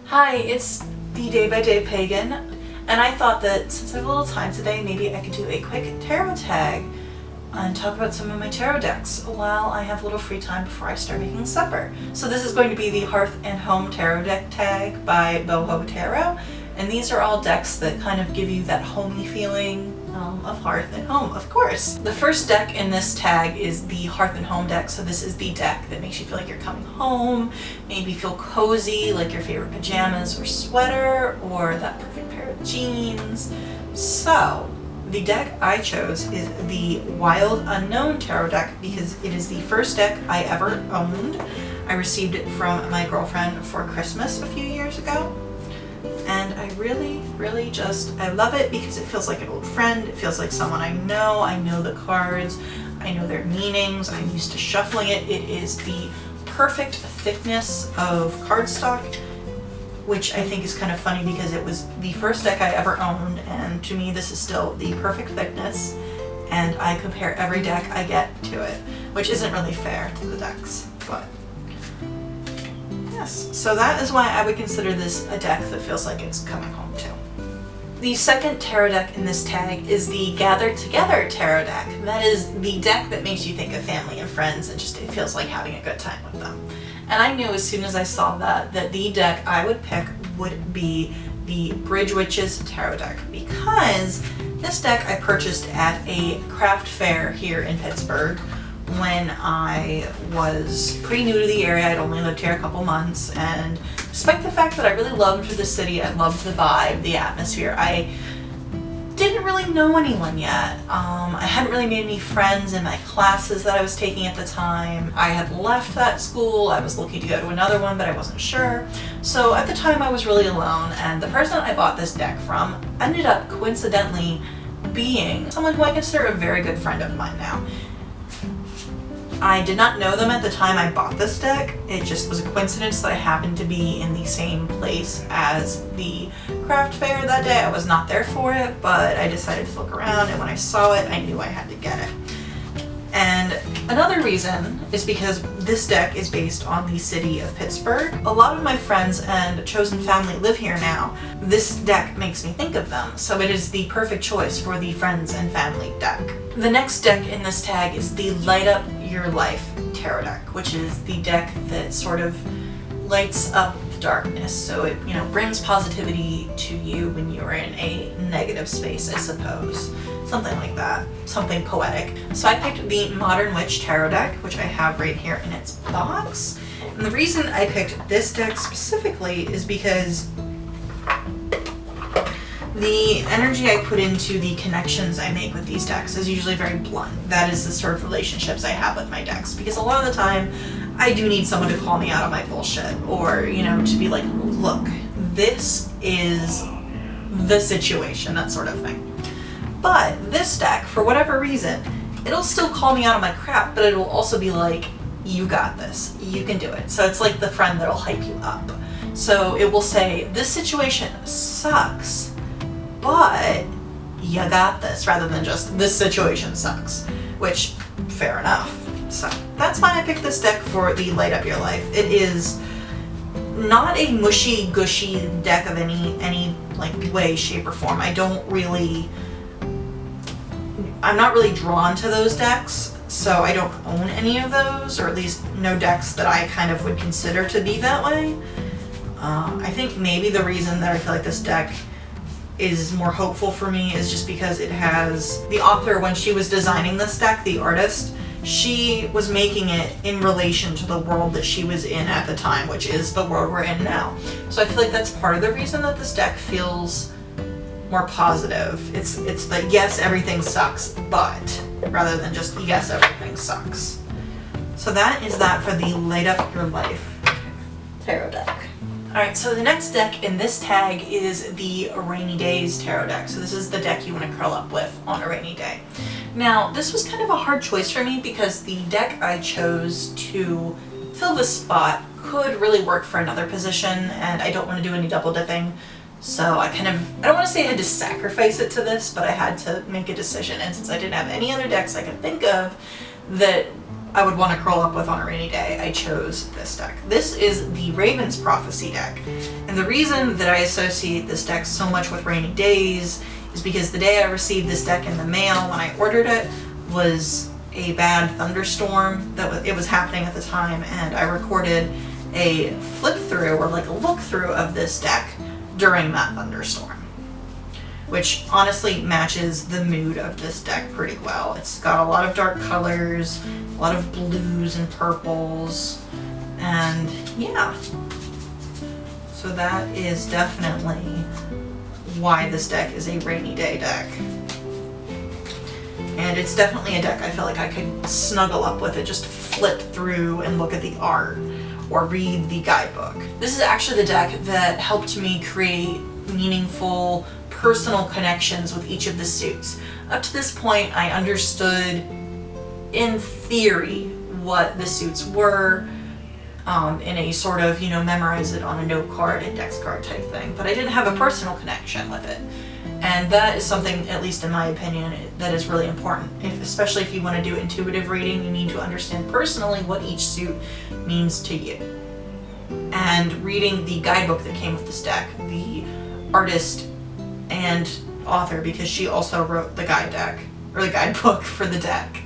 Hi, it's the Day by Day Pagan, and I thought that since I have a little time today, maybe I could do a quick tarot tag and talk about some of my tarot decks while I have a little free time before I start making supper. So this is going to be the Hearth and Home tarot deck tag by Boho Tarot, and these are all decks that kind of give you that homey feeling of Hearth and Home, of course. The first deck in this tag is the Hearth and Home deck, so this is the deck that makes you feel like you're coming home, maybe feel cozy, like your favorite pajamas or sweater, or that perfect pair of jeans. So, the deck I chose is the Wild Unknown Tarot deck because it is the first deck I ever owned. I received it from my girlfriend for Christmas a few years ago. And I really I love it because it feels like an old friend. It feels like someone I know the cards, I know their meanings, I'm used to shuffling it. It is the perfect thickness of cardstock, which I think is kind of funny because it was the first deck I ever owned, and to me this is still the perfect thickness, and I compare every deck I get to it, which isn't really fair to the decks, but yes. So that is why I would consider this a deck that feels like it's coming home too. The second tarot deck in this tag is the Gather Together tarot deck. That is the deck that makes you think of family and friends and just it feels like having a good time with them. And I knew as soon as I saw that the deck I would pick would be the Bridge Witches tarot deck, because this deck I purchased at a craft fair here in Pittsburgh when I was pretty new to the area. I'd only lived here a couple months, and despite the fact that I really loved the city, I loved the vibe, the atmosphere, I didn't really know anyone yet. I hadn't really made any friends in my classes that I was taking at the time. I had left that school, I was looking to go to another one, but I wasn't sure. So at the time I was really alone, and the person I bought this deck from ended up coincidentally being someone who I consider a very good friend of mine now. I did not know them at the time I bought this deck. It just was a coincidence that I happened to be in the same place as the craft fair that day. I was not there for it, but I decided to look around, and when I saw it, I knew I had to get it. And another reason is because this deck is based on the city of Pittsburgh. A lot of my friends and chosen family live here now. This deck makes me think of them, so it is the perfect choice for the friends and family deck. The next deck in this tag is the Light Up Your Life tarot deck, which is the deck that sort of lights up the darkness. So it, brings positivity to you when you're in a negative space, I suppose. Something like that. Something poetic. So I picked the Modern Witch tarot deck, which I have right here in its box. And the reason I picked this deck specifically is because the energy I put into the connections I make with these decks is usually very blunt. That is the sort of relationships I have with my decks, because a lot of the time I do need someone to call me out on my bullshit, or, to be like, look, this is the situation, that sort of thing. But this deck, for whatever reason, it'll still call me out on my crap, but it'll also be like, you got this, you can do it. So it's like the friend that'll hype you up. So it will say, this situation sucks, but you got this, rather than just this situation sucks, which, fair enough. So that's why I picked this deck for the Light Up Your Life. It is not a mushy gushy deck of any like way, shape, or form. I'm not really drawn to those decks, so I don't own any of those, or at least no decks that I kind of would consider to be that way. I think maybe the reason that I feel like this deck is more hopeful for me is just because it has the author, when she was designing this deck, the artist, she was making it in relation to the world that she was in at the time, which is the world we're in now. So I feel like that's part of the reason that this deck feels more positive. It's the yes, everything sucks, but, rather than just yes, everything sucks. So that is that for the Light Up Your Life tarot deck. Alright, so the next deck in this tag is the Rainy Days tarot deck. So this is the deck you want to curl up with on a rainy day. Now, this was kind of a hard choice for me because the deck I chose to fill this spot could really work for another position, and I don't want to do any double dipping. So I don't want to say I had to sacrifice it to this, but I had to make a decision. And since I didn't have any other decks I could think of that I would want to curl up with on a rainy day, I chose this deck. This is the Raven's Prophecy deck. And the reason that I associate this deck so much with rainy days is because the day I received this deck in the mail when I ordered it was a bad thunderstorm it was happening at the time, and I recorded a flip through or like a look through of this deck during that thunderstorm, which honestly matches the mood of this deck pretty well. It's got a lot of dark colors, a lot of blues and purples, and yeah. So that is definitely why this deck is a rainy day deck. And it's definitely a deck I feel like I could snuggle up with it, just flip through and look at the art or read the guidebook. This is actually the deck that helped me create meaningful personal connections with each of the suits. Up to this point, I understood in theory what the suits were, in a sort of, memorize it on a note card, index card type thing, but I didn't have a personal connection with it. And that is something, at least in my opinion, that is really important. Especially if you want to do intuitive reading, you need to understand personally what each suit means to you. And reading the guidebook that came with this deck, the artist and author, because she also wrote the guidebook for the deck,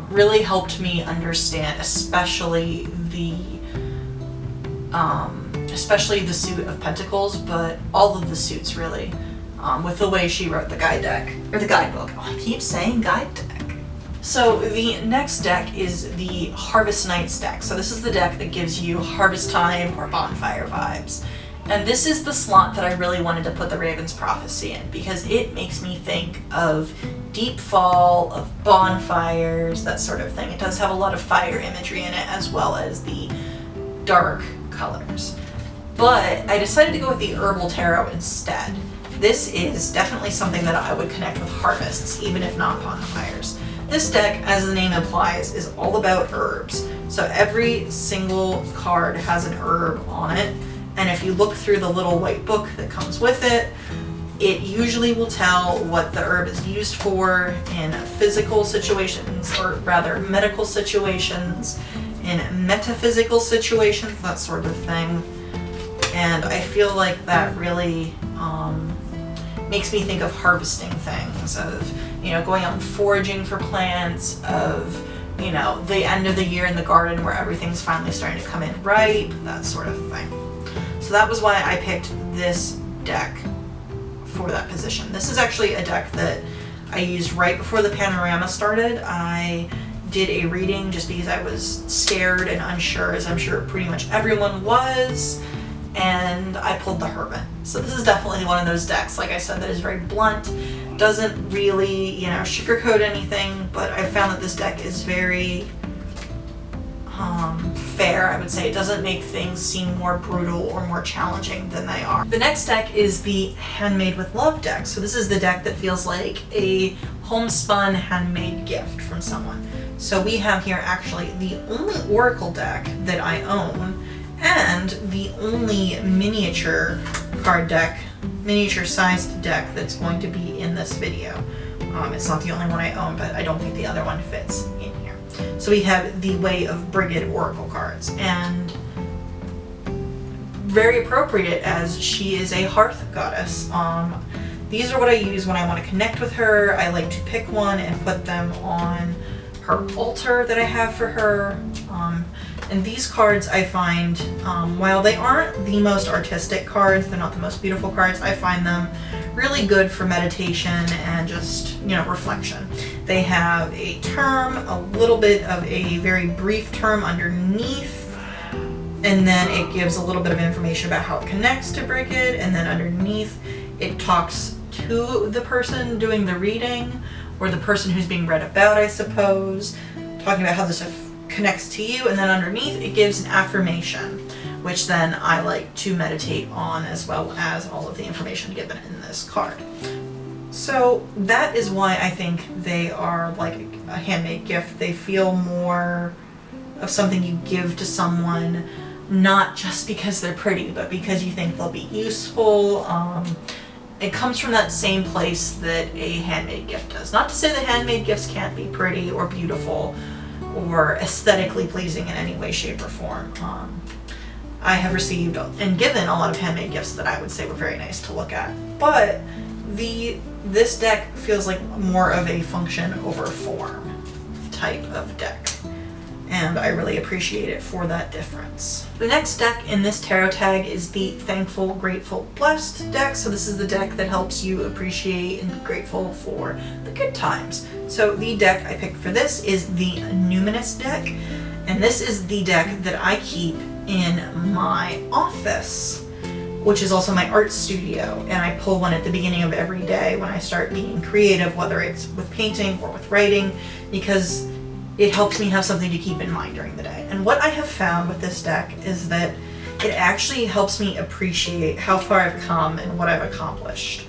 really helped me understand, especially the suit of Pentacles, but all of the suits really, with the way she wrote the guidebook. Oh, I keep saying guide deck. So the next deck is the Harvest Nights deck. So this is the deck that gives you harvest time or bonfire vibes. And this is the slot that I really wanted to put the Raven's Prophecy in, because it makes me think of deep fall, of bonfires, that sort of thing. It does have a lot of fire imagery in it, as well as the dark colors. But I decided to go with the Herbal Tarot instead. This is definitely something that I would connect with harvests, even if not bonfires. This deck, as the name implies, is all about herbs. So every single card has an herb on it. And if you look through the little white book that comes with it, it usually will tell what the herb is used for in physical situations, or rather medical situations, in metaphysical situations, that sort of thing. And I feel like that really makes me think of harvesting things, of, going out and foraging for plants, of, the end of the year in the garden where everything's finally starting to come in ripe, that sort of thing. So that was why I picked this deck for that position. This is actually a deck that I used right before the panorama started. I did a reading just because I was scared and unsure, as I'm sure pretty much everyone was, and I pulled the Hermit. So this is definitely one of those decks, like I said, that is very blunt, doesn't really, sugarcoat anything, but I found that this deck is very fair, I would say. It doesn't make things seem more brutal or more challenging than they are. The next deck is the Handmade with Love deck. So this is the deck that feels like a homespun handmade gift from someone. So we have here actually the only Oracle deck that I own, and the only miniature card deck, miniature sized deck that's going to be in this video. It's not the only one I own, but I don't think the other one fits in here. So we have the Way of Brigid Oracle cards, and very appropriate as she is a hearth goddess. These are what I use when I want to connect with her. I like to pick one and put them on her altar that I have for her. And these cards I find, while they aren't the most artistic cards, they're not the most beautiful cards, I find them really good for meditation and just, reflection. They have a term, a little bit of a very brief term underneath, and then it gives a little bit of information about how it connects to Brigid, and then underneath it talks to the person doing the reading, or the person who's being read about, I suppose, talking about how this connects to you, and then underneath it gives an affirmation, which then I like to meditate on, as well as all of the information given in this card. So that is why I think they are like a handmade gift. They feel more of something you give to someone, not just because they're pretty, but because you think they'll be useful. It comes from that same place that a handmade gift does. Not to say that handmade gifts can't be pretty or beautiful, or aesthetically pleasing in any way, shape, or form. I have received and given a lot of handmade gifts that I would say were very nice to look at, but this deck feels like more of a function over form type of deck, and I really appreciate it for that difference. The next deck in this tarot tag is the Thankful, Grateful, Blessed deck. So this is the deck that helps you appreciate and be grateful for the good times. So the deck I picked for this is the Numinous deck, and this is the deck that I keep in my office, which is also my art studio, and I pull one at the beginning of every day when I start being creative, whether it's with painting or with writing, because it helps me have something to keep in mind during the day. And what I have found with this deck is that it actually helps me appreciate how far I've come and what I've accomplished.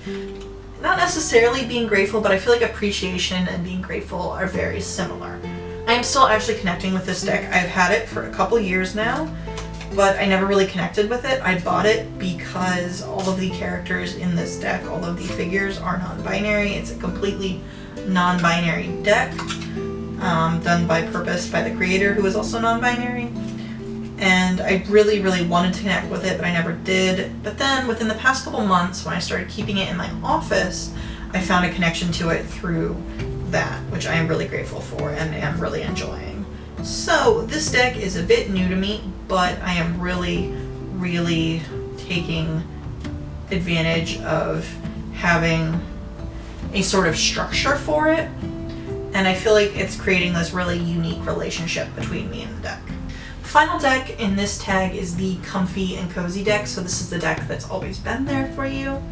Not necessarily being grateful, but I feel like appreciation and being grateful are very similar. I am still actually connecting with this deck. I've had it for a couple years now, but I never really connected with it. I bought it because all of the characters in this deck, all of the figures are non-binary. It's a completely non-binary deck. Done by purpose by the creator, who is also non-binary, and I really wanted to connect with it, but I never did. But then within the past couple months, when I started keeping it in my office, I found a connection to it through that, which I am really grateful for and am really enjoying. So this deck is a bit new to me, but I am really taking advantage of having a sort of structure for it. And I feel like it's creating this really unique relationship between me and the deck. The final deck in this tag is the Comfy and Cozy deck. So this is the deck that's always been there for you.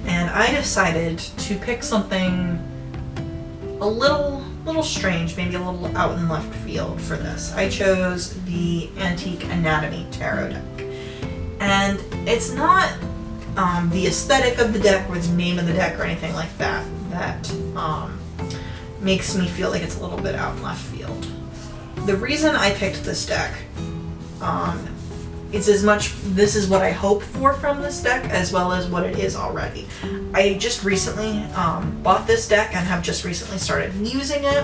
And I decided to pick something a little strange, maybe a little out in left field for this. I chose the Antique Anatomy Tarot deck. And it's not the aesthetic of the deck or the name of the deck or anything like that makes me feel like it's a little bit out in left field. The reason I picked this deck is as much this is what I hope for from this deck as well as what it is already. I just recently bought this deck and have just recently started using it,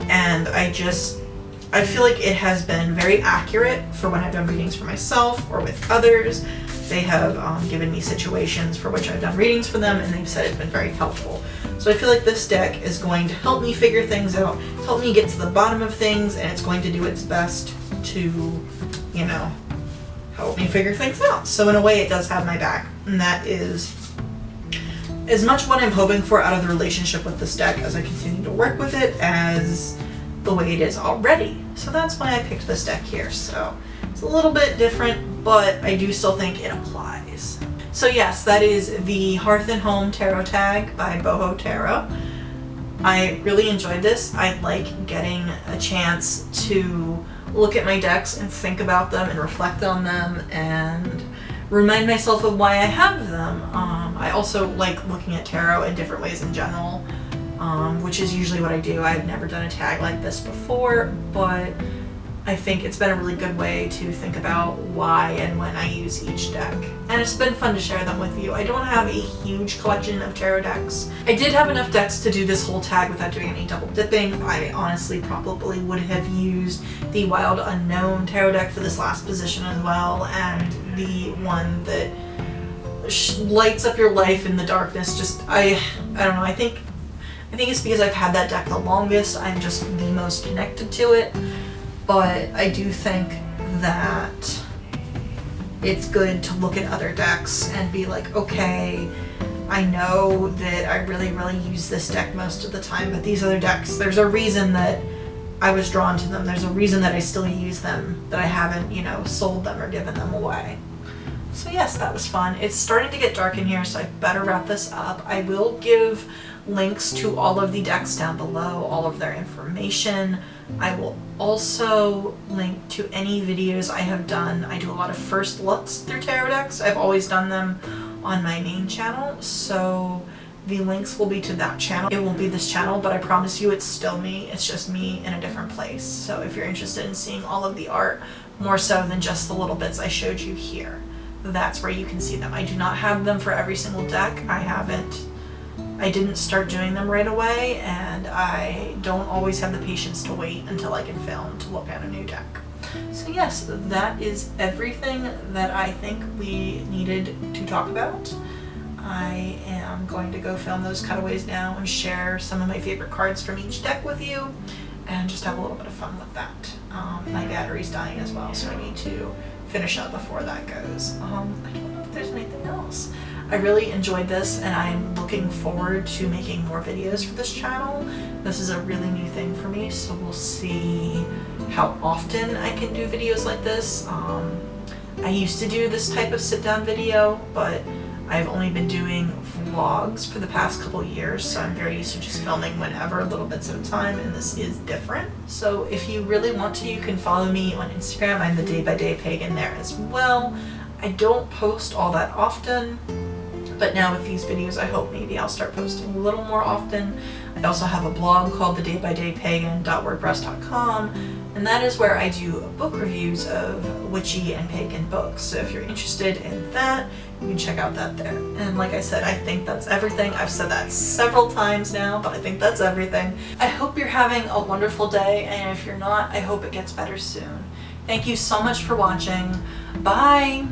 and I feel like it has been very accurate for when I've done readings for myself or with others. They have given me situations for which I've done readings for them, and they've said it's been very helpful. So I feel like this deck is going to help me figure things out, help me get to the bottom of things, and it's going to do its best to, help me figure things out. So in a way, it does have my back, and that is as much what I'm hoping for out of the relationship with this deck as I continue to work with it as the way it is already. So that's why I picked this deck here. So it's a little bit different, but I do still think it applies. So yes, that is the Hearth and Home Tarot tag by Boho Tarot. I really enjoyed this. I like getting a chance to look at my decks and think about them and reflect on them and remind myself of why I have them. I also like looking at tarot in different ways in general, which is usually what I do. I've never done a tag like this before, but I think it's been a really good way to think about why and when I use each deck. And it's been fun to share them with you. I don't have a huge collection of tarot decks. I did have enough decks to do this whole tag without doing any double dipping. I honestly probably would have used the Wild Unknown tarot deck for this last position as well, and the one that lights up your life in the darkness. I don't know, I think it's because I've had that deck the longest. I'm just the most connected to it. But I do think that it's good to look at other decks and be like, okay, I know that I really use this deck most of the time, but these other decks, there's a reason that I was drawn to them. There's a reason that I still use them, that I haven't, sold them or given them away. So yes, that was fun. It's starting to get dark in here, so I better wrap this up. I will give links to all of the decks down below, all of their information. I will also link to any videos I have done. I do a lot of first looks through tarot decks. I've always done them on my main channel, so the links will be to that channel. It won't be this channel, but I promise you it's still me. It's just me in a different place. So if you're interested in seeing all of the art, more so than just the little bits I showed you here, that's where you can see them. I do not have them for every single deck. I I didn't start doing them right away, and I don't always have the patience to wait until I can film to look at a new deck. So yes, that is everything that I think we needed to talk about. I am going to go film those cutaways now and share some of my favorite cards from each deck with you and just have a little bit of fun with that. My battery's dying as well, so I need to finish up before that goes. I don't know if there's anything else. I really enjoyed this, and I'm looking forward to making more videos for this channel. This is a really new thing for me, so we'll see how often I can do videos like this. I used to do this type of sit-down video, but I've only been doing vlogs for the past couple years, so I'm very used to just filming whenever, little bits at a time, and this is different. So if you really want to, you can follow me on Instagram. I'm the Day by Day Pagan there as well. I don't post all that often, but now with these videos, I hope maybe I'll start posting a little more often. I also have a blog called thedaybydaypagan.wordpress.com, and that is where I do book reviews of witchy and pagan books. So if you're interested in that, you can check out that there. And like I said, I think that's everything. I've said that several times now, but I think that's everything. I hope you're having a wonderful day, and if you're not, I hope it gets better soon. Thank you so much for watching. Bye!